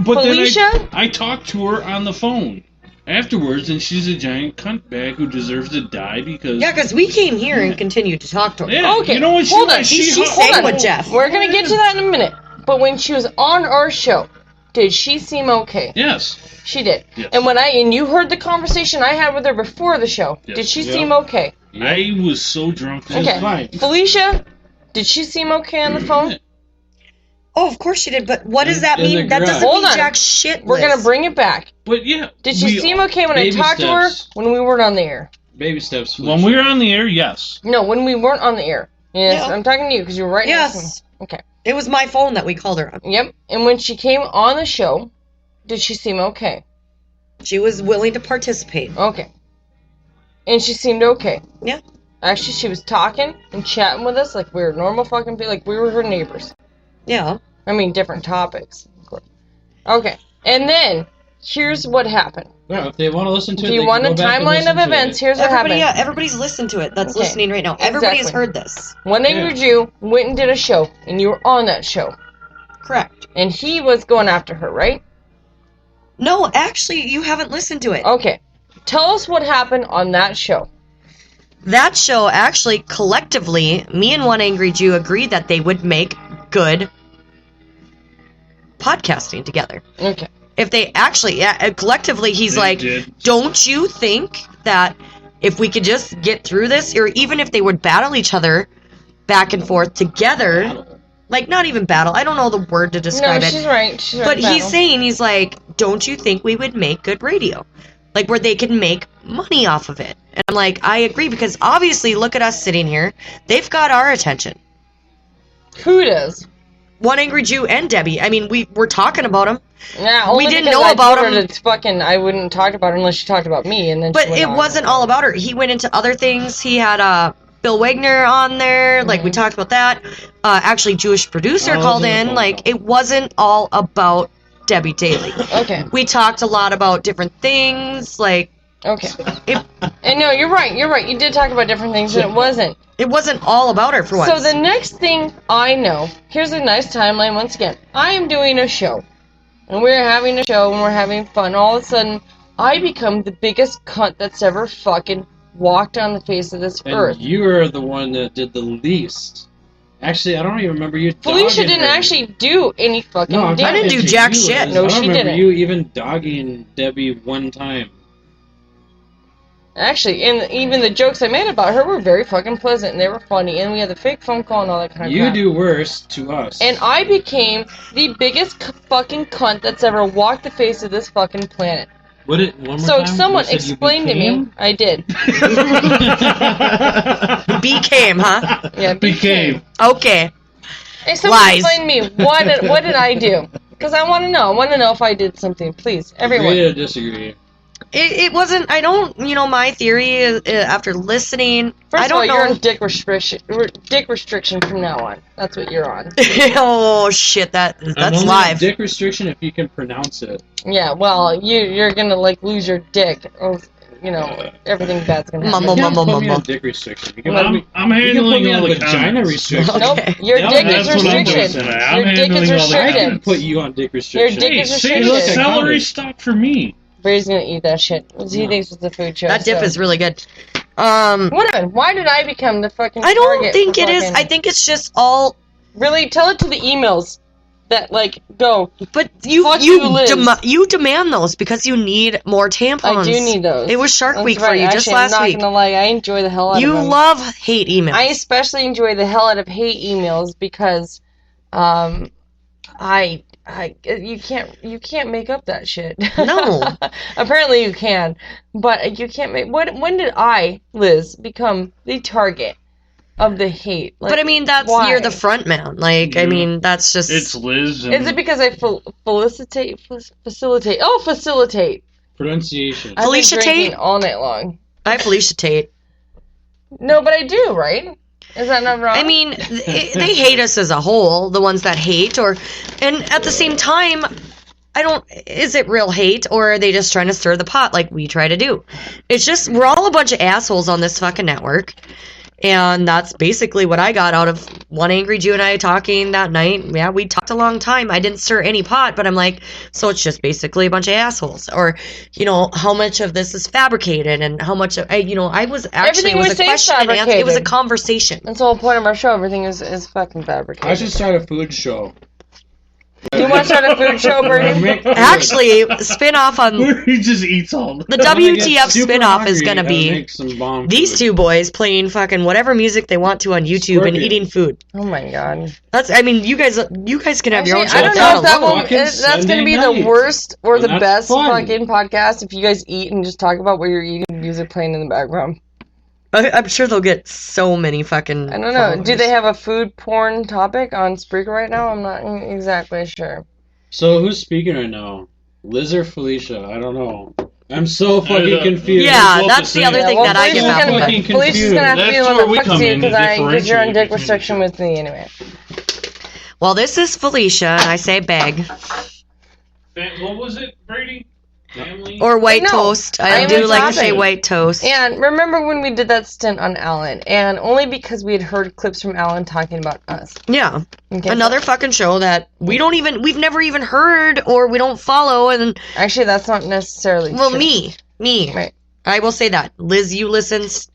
But Felicia? then I talked to her on the phone afterwards, and she's a giant cuntbag who deserves to die because... Yeah, because we came here and continued to talk to her. Yeah, Okay, you know what? hold on. She's saying with Jeff. We're going to get to that in a minute. But when she was on our show, did she seem okay? Yes. She did. Yes. And you heard the conversation I had with her before the show. Yes. Did she seem okay? I was so drunk. It was Okay. fine. Felicia, did she seem okay on the phone? Oh, of course she did, but what does that In the mean? That garage. doesn't Hold mean on. jack shit, We're going to bring it back. But yeah. Did she seem okay when I baby talked to her steps. when we weren't on the air? Baby steps. When we were on the air, yes. No, when we weren't on the air. Yes, Yeah. I'm talking to you because you were right next to me. Yes. Okay. It was my phone that we called her on. Yep. And when she came on the show, did she seem okay? She was willing to participate. Okay. And she seemed okay. Yeah. Actually, she was talking and chatting with us like we were normal fucking people, like we were her neighbors. Yeah. I mean, different topics, of course. Okay. And then, here's what happened. Yeah, if they want to listen to it, Do you they want can a go back and timeline listen of to events? it. Here's what happened. Everybody's listened to it. That's Okay. listening right now. Everybody has Exactly. heard this. One Angry Jew went and did a show, and you were on that show. Correct. And he was going after her, right? No, actually, you haven't listened to it. Okay. Tell us what happened on that show. That show, actually, collectively, me and One Angry Jew agreed that they would make good podcasting together. Okay. If they actually, collectively, he's They like, did. don't you think that if we could just get through this, or even if they would battle each other back and forth together, like, not even battle, I don't know the word to describe No, it. she's right. She's right. But he's Battle. saying, he's like, don't you think we would make good radio? Like, where they could make money off of it. And I'm like, I agree, because obviously, look at us sitting here. They've got our attention. Who does? One Angry Jew and Debbie. I mean, we're talking about them. Yeah, only We didn't because know I about told her him. to fucking, I wouldn't talk about her unless she talked about me, and then But she went it on. wasn't all about her. He went into other things. He had Bill Wagner on there. Like, we talked about that. Actually, Jewish producer Oh, called it was a in. phone Like, call. it wasn't all about Debbie Daly. Okay. We talked a lot about different things. Like, Okay. it, And no, you're right. You're right. You did talk about different things, and it wasn't. it wasn't all about her for once. So the next thing I know, here's a nice timeline once again. I am doing a show. And we're having a show and we're having fun. All of a sudden, I become the biggest cunt that's ever fucking walked on the face of this earth. And you were the one that did the least. Actually, I don't even remember you. Felicia dogging didn't her. actually do any fucking No, I'm damage. I didn't talking do to jack you, shit. Liz. No, I don't she remember didn't. you even dogging Debbie one time. Actually, and even the jokes I made about her were very fucking pleasant, and they were funny, and we had the fake phone call and all that kind of You crap. do worse to us. And I became the biggest fucking cunt that's ever walked the face of this fucking planet. What it? One more So time? someone You said you explained to me. became? I did. Became, huh? Yeah, Became. Okay. Hey, someone Lies. explain to me what did I do? Because I want to know. I want to know if I did something. Please, everyone. Agree to disagree. It wasn't, I don't, my theory is, after listening, First I don't of all, you're know. on dick restriction from now on. That's what you're on. Oh, shit, that's I'm only on live. dick restriction if you can pronounce it. Yeah, well, you're gonna like lose your dick, or everything bad's gonna happen. Mumble, You can't mumble, put me mumble. on dick restriction. You can Well, put me, I'm you can put handling me all on the vagina comments. restriction. Okay. Nope, your Yeah, dick that's is what I'm restricted. doing. I'm Your dick is handling all the I restricted. can put you on dick Your restriction. dick Hey, is save restricted. celery stock for me. Brady's gonna eat that shit. He thinks it's a food show. That dip so. is really good. What happened? Why did I become the fucking I don't target think for it is. fucking- I think it's just all. Really, tell it to the emails that, like, go. But you Fuck you, Liz. you demand those because you need more tampons. I do need those. It was Shark That's Week for right. you just Actually, last I'm not week. gonna lie, I enjoy the hell out You of them. love hate emails. I especially enjoy the hell out of hate emails because, you can't make up that shit. No. Apparently you can, but you can't make. When did I, Liz, become the target of the hate? Like, But I mean, that's why? you're the front man. Like, I mean, that's just. It's Liz. And Is it because I facilitate? Oh, facilitate. Pronunciation. I've been Felicia drinking Tate? all night long. I Felicia Tate. No, but I do, right? Is that not wrong? I mean, they hate us as a whole, the ones that hate, and at the same time, is it real hate, or are they just trying to stir the pot like we try to do? It's just, we're all a bunch of assholes on this fucking network, And that's basically what I got out of one Angry Jew and I talking that night. Yeah, we talked a long time. I didn't stir any pot, but I'm like, so it's just basically a bunch of assholes. Or, how much of this is fabricated and how much of, I was actually, Everything it was we a say is question and answer. It was a fabricated. conversation. That's the whole point of our show. Everything is fucking fabricated. I should start a food show. Do you want to start a food show, Bernie? Actually, spin-off on He just eats all. the WTF spin-off is going to be These these two boys playing fucking whatever music they want to on YouTube and Scorpion. eating food. Oh my god. You guys can have your own show. I don't without know if that alone. one that's going to be Sunday the worst or And the that's best fun. fucking podcast if you guys eat and just talk about what you're eating and music playing in the background. I'm sure they'll get so many fucking. I don't know. followers. Do they have a food porn topic on Spreaker right now? I'm not exactly sure. So who's speaking right now? Liz or Felicia? I don't know. I'm so fucking confused. Yeah, both that's the the same. other thing well, that I get Felicia's baffled gonna- with. Felicia's gonna have to be the That's one where that we fucks come you in to because you're on differentiate dick between restriction the with me anyway. Well, this is Felicia, and I say beg. What was it, Brady? Family? Or white No, toast. I I am do like to say topic. white toast. And remember when we did that stint on Alan, and only because we had heard clips from Alan talking about us. Yeah. Okay, Another fucking show that we've never even heard or we don't follow. And, Actually, that's not necessarily well, true. me. Right. I will say that. Liz, you listens.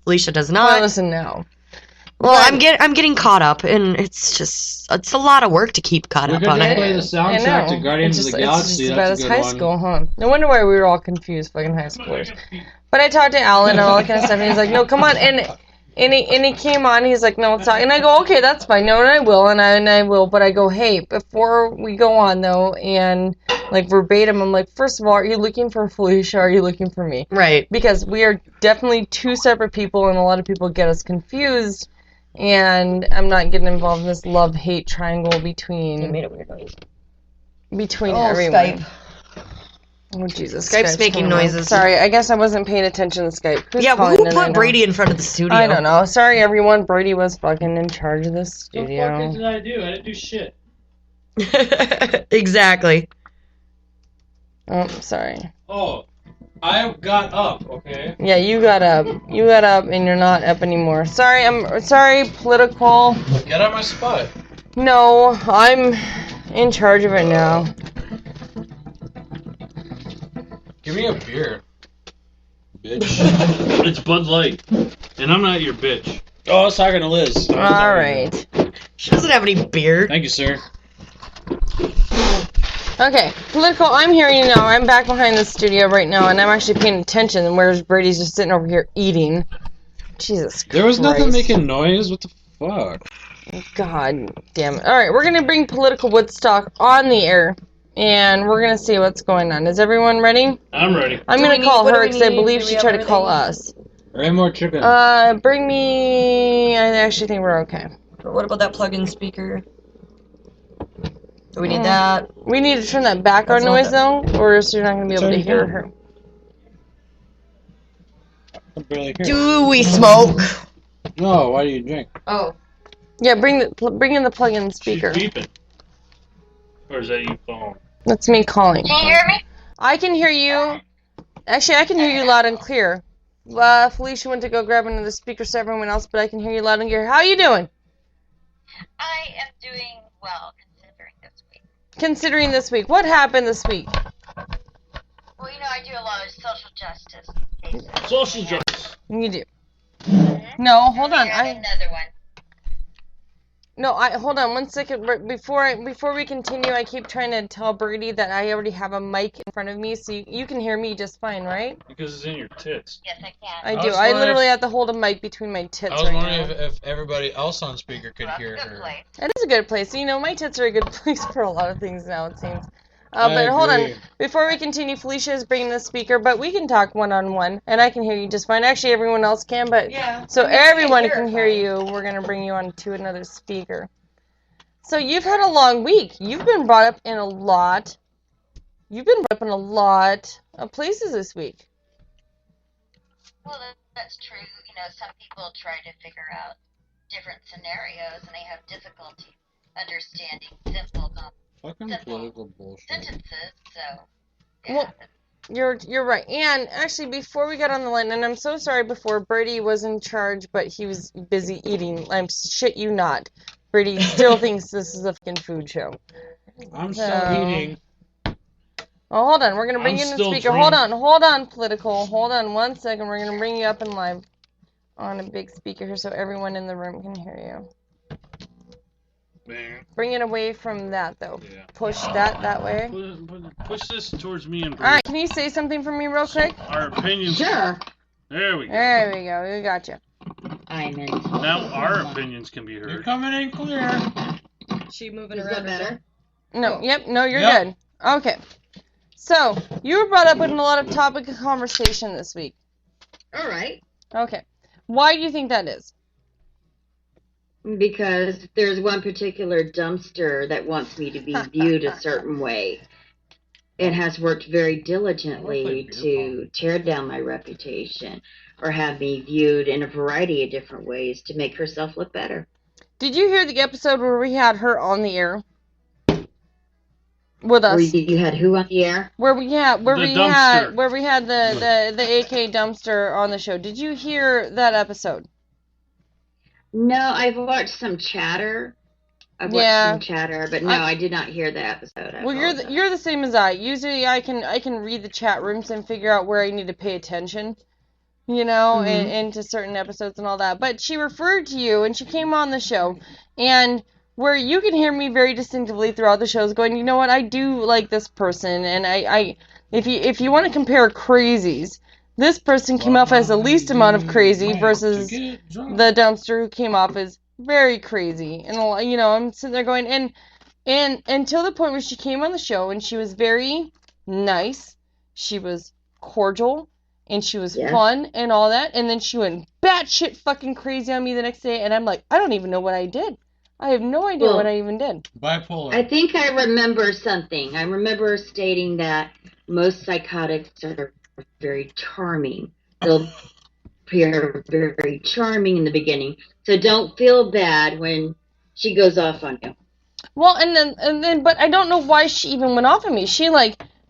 Felicia does Well, not. listen now. Well, But- I'm getting caught up, and it's a lot of work to keep caught We up could on just it. play the soundtrack to Guardians of the It's Galaxy. just about That's as a good high one. school, huh? No wonder why we were all confused, fucking high schoolers. But I talked to Alan and all that kind of stuff, and he's like, "No, come on." And he came on. He's like, "No, it's not." And I go, "Okay, that's fine. No, and I will, and I will." But I go, "Hey, before we go on though, and like verbatim, I'm like, first of all, are you looking for Felicia? Or are you looking for me? Right. Because we are definitely two separate people, and a lot of people get us confused." And I'm not getting involved in this love-hate triangle between a weird noise. everyone. Oh, Jesus. Skype's making coming on. noises. Sorry, I guess I wasn't paying attention to Skype. Who's Yeah, calling who in right put now? Brady in front of the studio? I don't know. Sorry, everyone. Brady was fucking in charge of the What the studio. fuck did I do? I didn't do shit. Exactly. Oh, sorry. Oh, I got up, okay? Yeah, you got up. You got up, and you're not up anymore. Sorry, I'm sorry, political. Get out of my spot. No, I'm in charge of it now. Give me a beer. Bitch. It's Bud Light. And I'm not your bitch. Oh, I was talking to Liz. All right. She doesn't have any beer. Thank you, sir. Okay, political. I'm hearing you now. I'm back behind the studio right now, and I'm actually paying attention. Whereas Brady's just sitting over here eating. Jesus Christ. There was nothing making noise. What the fuck? God damn it. All right, we're gonna bring political Woodstock on the air, and we're gonna see what's going on. Is everyone ready? I'm ready. I'm Do we gonna need- call what do her we because I need? believe Do we she have tried to call everything? us. Right, more chicken. Bring me. I actually think we're okay. What about that plug-in speaker? Do we need that? We need to turn that background That's noise though, or else you're not gonna be able to already hear done. her. I barely hear. Do we smoke? No, why do you drink? Oh. Yeah, bring in the plug-in speaker. She's beeping. Or is that you phone? That's me calling. Can you hear me? I can hear you. Actually, I can hear you loud and clear. Felicia went to go grab another speaker so everyone else, but I can hear you loud and clear. How you doing? I am doing well considering this week. Considering this week, what happened this week? Well, you know, I do a lot of social justice cases. Social justice. You do. No, hold on. I have another one. Hold on 1 second. Before we continue, I keep trying to tell Brady that I already have a mic in front of me, so you can hear me just fine, right? Because it's in your tits. Yes, I can. I I do. was I wondering literally if- have to hold a mic between my tits I was right wondering now. if everybody else on speaker could Well, hear good her. place. It is a good place. You know, my tits are a good place for a lot of things now, it seems. I But hold on. agree. Before we continue, Felicia is bringing the speaker, but we can talk one-on-one, and I can hear you just fine. Actually, everyone else can, but Yeah. so I mean, I can everyone hear can it hear fine. you. We're going to bring you on to another speaker. So you've had a long week. You've been brought up in a lot. You've been brought up in a lot of places this week. Well, that's true. You know, some people try to figure out different scenarios, and they have difficulty understanding simple Fucking political bullshit. sentences, so it Well, happens. You're right. And actually, before we got on the line, and I'm so sorry before, Brady was in charge, but he was busy eating. I'm shit you not. Brady still thinks this is a fucking food show. I'm So- still eating. Oh, hold on. We're going to bring I'm in the still speaker. drunk. Hold on, political. Hold on 1 second. We're going to bring you up in live on a big speaker here so everyone in the room can hear you. Man. Bring it away from that, though. Yeah. Push that way. Push this towards me and Alright, can you say something for me real quick? Our opinions. Sure. There we go. There we go. We got you. I'm in. Now our opinions can be You're heard. coming in clear. She moving Is around. that better? No, yep, no, you're Yep. good. Okay. So, you were brought up in a lot of topic of conversation this week. All right. Okay. Why do you think that is? Because there's one particular dumpster that wants me to be viewed a certain way. It has worked very diligently to tear down my reputation or have me viewed in a variety of different ways to make herself look better. Did you hear the episode where we had her on the air? With Where us. you had who on the air? Where we had The dumpster. the AK dumpster on the show. Did you hear that episode? No, I've watched some chatter. But no, I did not hear the episode. Well, you're the same as I. Usually, I can read the chat rooms and figure out where I need to pay attention, you know, into certain episodes and all that. But she referred to you, and she came on the show, and where you can hear me very distinctively throughout the shows, going, you know what, I do like this person, and if you want to compare crazies, this person came off as the least amount of crazy versus the dumpster who came off as very crazy. And you know, I'm sitting there going, and until the point where she came on the show and she was very nice, she was cordial, and she was fun and all that, and then she went batshit fucking crazy on me the next day, and I'm like, I don't even know what I did. I have no idea what I even did. Bipolar. I think I remember something. I remember stating that most psychotics are very charming. They'll appear very charming in the beginning. So don't feel bad when she goes off on you. Well, and then, but I don't know why she even went off on me. She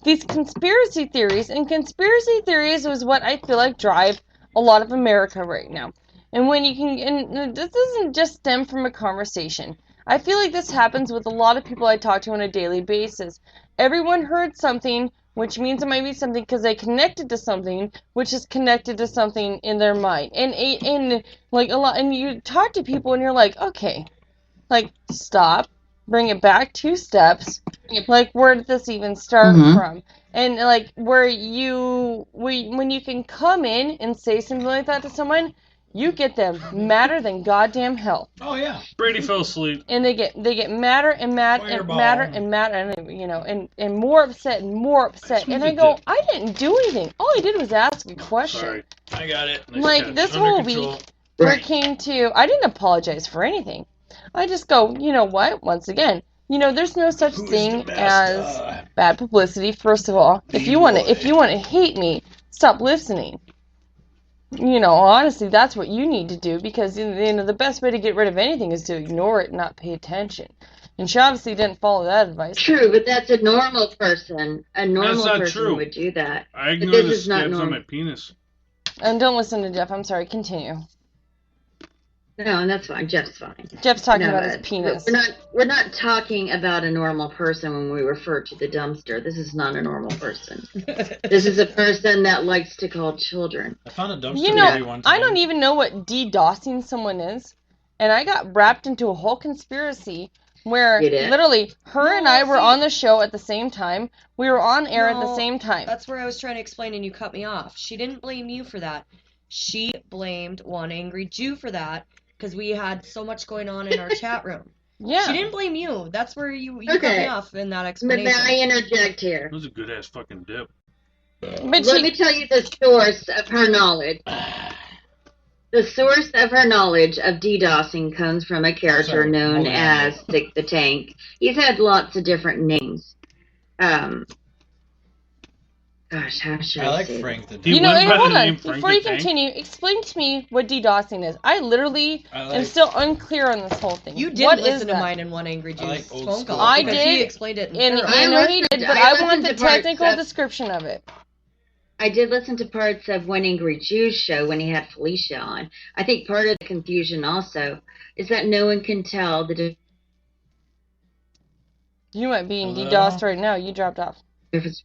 these conspiracy theories, and conspiracy theories was what I feel like drive a lot of America right now. And when you can, and this doesn't just stem from a conversation. I feel like this happens with a lot of people I talk to on a daily basis. Everyone heard something, which means it might be something because they connected to something, which is connected to something in their mind. And like a lot, and you talk to people and you're like, okay, like stop, bring it back 2 steps. Like, where did this even start from? And like when you can come in and say something like that to someone, you get them madder than goddamn hell. Oh yeah. Brady fell asleep. And they get madder and madder and madder and madder, and you know, and more upset and more upset. And I go, I didn't do anything. All I did was ask a question. Sorry. I got it. Nice Like catch. this Under whole control. week, where it came to, I didn't apologize for anything. I just go, you know what? Once again, you know, there's no such thing as bad publicity. First of all, if you want to hate me, stop listening. You know, honestly, that's what you need to do, because you know the best way to get rid of anything is to ignore it and not pay attention. And she obviously didn't follow that advice. True, but that's a normal person. A normal not person true. would do that. I But ignore this the is not scabs on normal. my penis. And don't listen to Jeff. I'm sorry. Continue. No, and that's fine. Jeff's fine. Jeff's talking No, about his penis. We're not talking about a normal person when we refer to the dumpster. This is not a normal person. This is a person that likes to call children. I found a dumpster You know, baby one time. I don't even know what DDoSing someone is, and I got wrapped into a whole conspiracy where You did? literally her and I were see- on the show at the same time. We were on air at the No, same time. That's where I was trying to explain, and you cut me off. She didn't blame you for that. She blamed One Angry Jew for that, because we had so much going on in our chat room. Yeah. She didn't blame you. That's where you cut Okay. me off in that But explanation. may I interject here? That was a good ass fucking dip. But Let me tell you the source of her knowledge. The source of her knowledge of DDoSing comes from a character Sorry, known hold on. as Stick the Tank. He's had lots of different names. Gosh, how should I I like say Frank the He you know, went hey, by hold the on. name Frank Before the you Tank. continue, explain to me what DDoSing is. I literally I am like- still unclear on this whole thing. You did What is listen to that? mine and One Angry Jew's like old phone school. call. I because did, He explained it in And thorough. I know he did, but I want the listened to parts technical of- description of it. I did listen to parts of One Angry Jew's show when he had Felicia on. I think part of the confusion also is that no one can tell the You might be in Hello? DDoS right now. You dropped off. difference